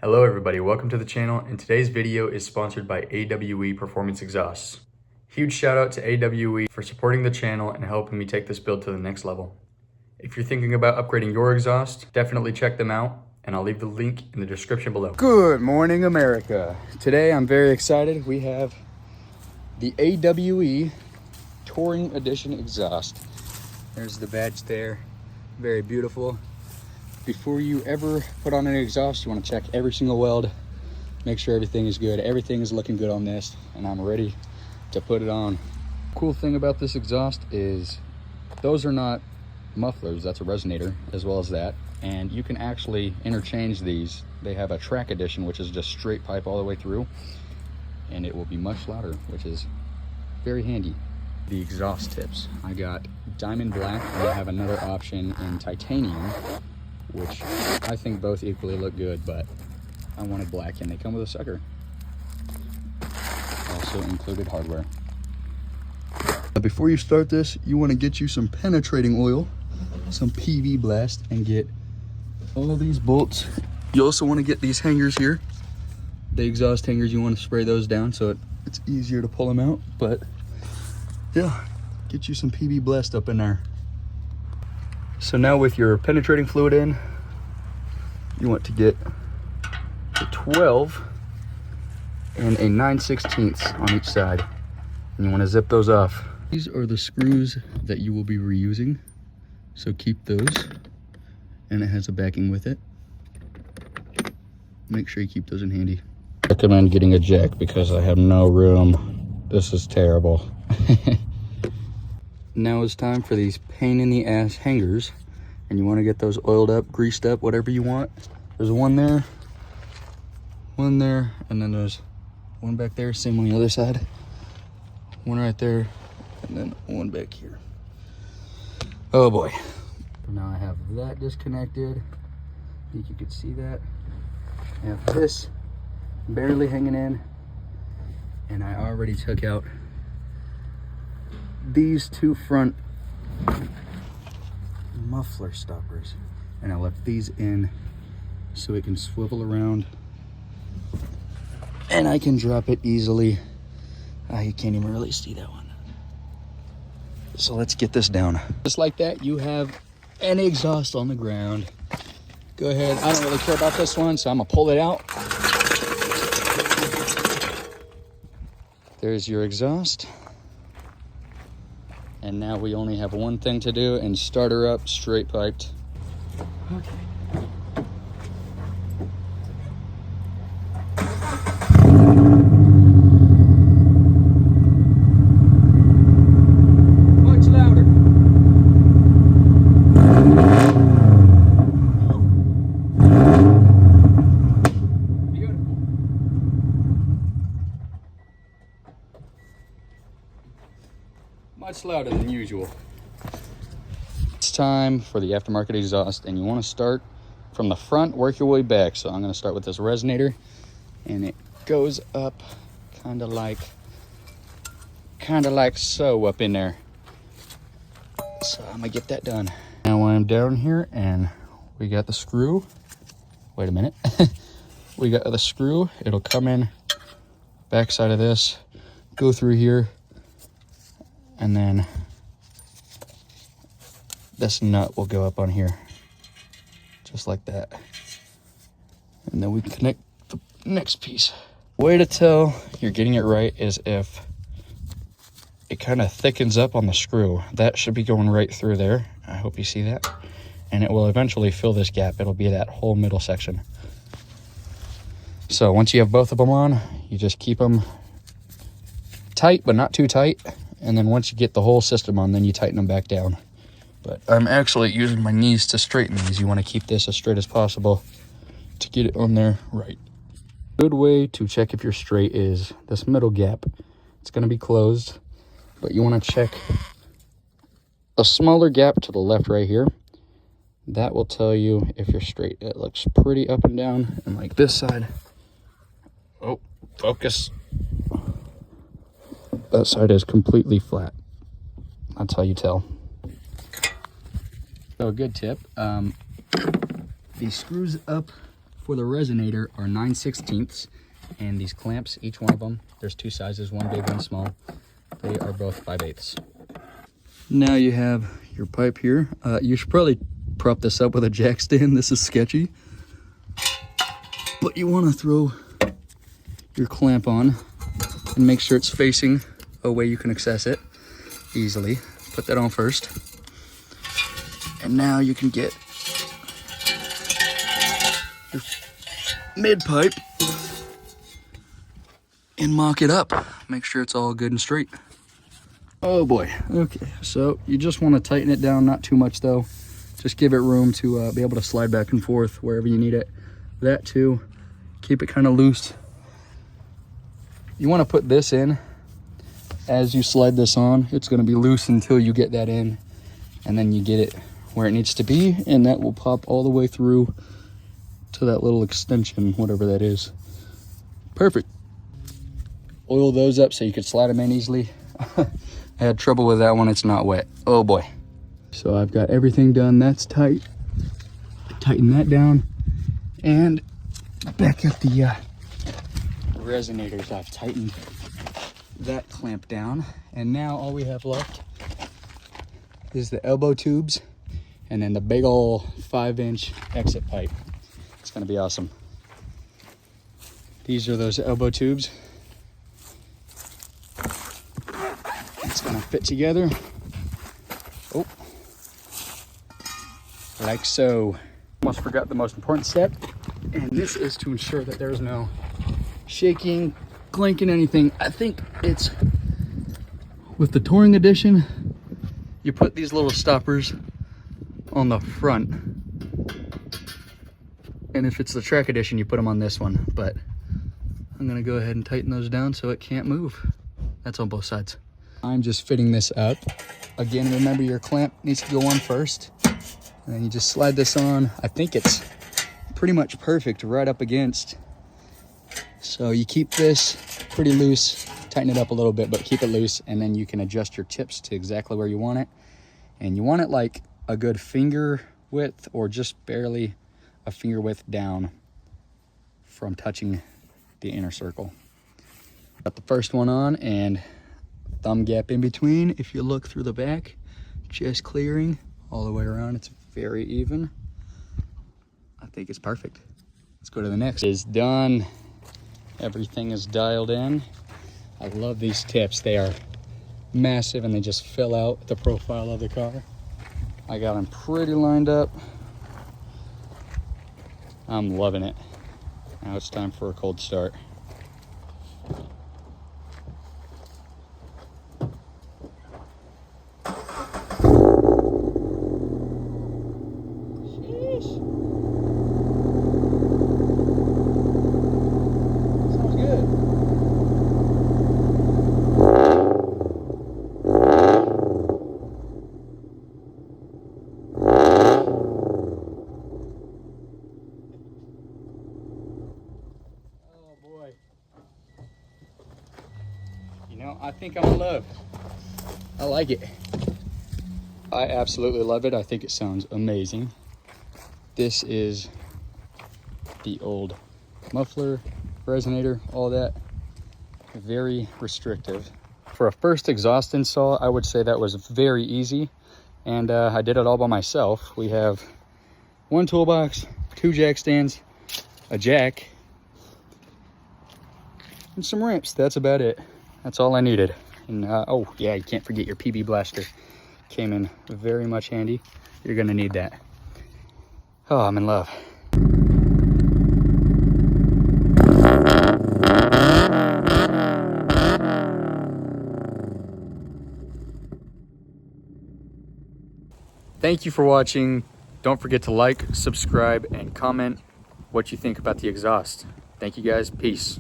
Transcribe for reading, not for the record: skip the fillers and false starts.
Hello everybody, welcome to the channel, and today's video is sponsored by AWE Performance Exhausts. Huge shout out to AWE for supporting the channel and helping me take this build to the next level. If you're thinking about upgrading your exhaust, definitely check them out, and I'll leave the link in the description below. Good morning, America. Today I'm very excited. We have the AWE Touring Edition exhaust. There's the badge there, very beautiful. Before you ever put on an exhaust, you want to check every single weld, make sure everything is good. Everything is looking good on this, and I'm ready to put it on. Cool thing about this exhaust is those are not mufflers, that's a resonator as well as that, and you can actually interchange these. They have a track edition, which is just straight pipe all the way through, and it will be much louder, which is very handy. The exhaust tips, I got diamond black, and I have another option in titanium, which I think both equally look good, but I wanted black, and they come with a sucker. Also included hardware. Before you start this, you want to get you some penetrating oil, some PV Blast, and get all these bolts. You also want to get these hangers here, the exhaust hangers. You want to spray those down so it's easier to pull them out, but yeah, get you some PV Blast up in there. So now with your penetrating fluid in, you want to get a 12 and a 9/16 on each side, and you want to zip those off. These are the screws that you will be reusing, so keep those, and it has a backing with it. Make sure you keep those in handy. I recommend getting a jack because I have no room. This is terrible. Now it's time for these pain in the ass hangers, and you want to get those oiled up, greased up, whatever you want. There's one there, and then there's one back there, same on the other side, one right there, and then one back here. Oh boy. Now I have that disconnected. I think you could see that. I have this barely hanging in, and I already took out these two front muffler stoppers, and I left these in so it can swivel around and I can drop it easily. You can't even really see that one. So let's get this down. Just like that, you have an exhaust on the ground. Go ahead. I don't really care about this one, so I'm gonna pull it out. There's your exhaust. And now we only have one thing to do and start her up straight piped. Okay. Much louder. Beautiful. Much louder than usual. It's time for the aftermarket exhaust, and you want to start from the front, work your way back. So I'm going to start with this resonator, and it goes up kind of like so up in there. So I'm gonna get that done. Now I'm down here, and we got the screw. Wait a minute. We got the screw. It'll come in back side of this, go through here, and then this nut will go up on here, just like that. And then we can connect the next piece. Way to tell you're getting it right is if it kind of thickens up on the screw. That should be going right through there. I hope you see that. And it will eventually fill this gap. It'll be that whole middle section. So once you have both of them on, you just keep them tight, but not too tight. And then once you get the whole system on, then you tighten them back down. But I'm actually using my knees to straighten these. You want to keep this as straight as possible to get it on there right. Good way to check if you're straight is this middle gap. It's going to be closed, but you want to check a smaller gap to the left right here. That will tell you if you're straight. It looks pretty up and down, and like this side. Oh, focus. That side is completely flat. That's how you tell. So a good tip, these screws up for the resonator are 9/16, and these clamps, each one of them, there's two sizes, one big, one small. They are both 5/8. Now you have your pipe here. You should probably prop this up with a jack stand. This is sketchy. But you want to throw your clamp on and make sure it's facing a way you can access it easily. Put that on first. And now you can get your mid pipe and mock it up. Make sure it's all good and straight. Oh boy. Okay, so you just want to tighten it down, not too much though. Just give it room to be able to slide back and forth wherever you need it. That too, keep it kind of loose. You want to put this in as you slide this on. It's going to be loose until you get that in, and then you get it where it needs to be, and that will pop all the way through to that little extension, whatever that is. Perfect. Oil those up so you could slide them in easily. I had trouble with that one. It's not wet. Oh boy. So I've got everything done. That's tight. Tighten that down. And back at the resonators, I've tightened that clamp down. And now all we have left is the elbow tubes and then the big ol' 5-inch exit pipe. It's gonna be awesome. These are those elbow tubes. It's gonna fit together. Oh, like so. Almost forgot the most important step, and this is to ensure that there's no shaking, clanking, anything. I think it's with the Touring Edition, you put these little stoppers on the front, and if it's the Track Edition, you put them on this one. But I'm gonna go ahead and tighten those down so it can't move. That's on both sides. I'm just fitting this up. Again, remember your clamp needs to go on first, and then you just slide this on. I think it's pretty much perfect right up against. So you keep this pretty loose, tighten it up a little bit, but keep it loose, and then you can adjust your tips to exactly where you want it. And you want it like a good finger width or just barely a finger width down from touching the inner circle. Got the first one on, and thumb gap in between. If you look through the back, just clearing all the way around. It's very even. I think it's perfect. Let's go to the next. It's done. Everything is dialed in. I love these tips. They are massive and they just fill out the profile of the car. I got them pretty lined up. I'm loving it. Now it's time for a cold start. I think I'm in love. I like it. I absolutely love it. I think it sounds amazing. This is the old muffler, resonator, all that. Very restrictive. For a first exhaust install, I would say that was very easy. And I did it all by myself. We have one toolbox, 2 jack stands, a jack, and some ramps. That's about it. That's all I needed. And oh yeah, you can't forget your PB blaster. Came in very much handy. You're gonna need that. Oh, I'm in love. Thank you for watching. Don't forget to like, subscribe, and comment what you think about the exhaust. Thank you guys. Peace.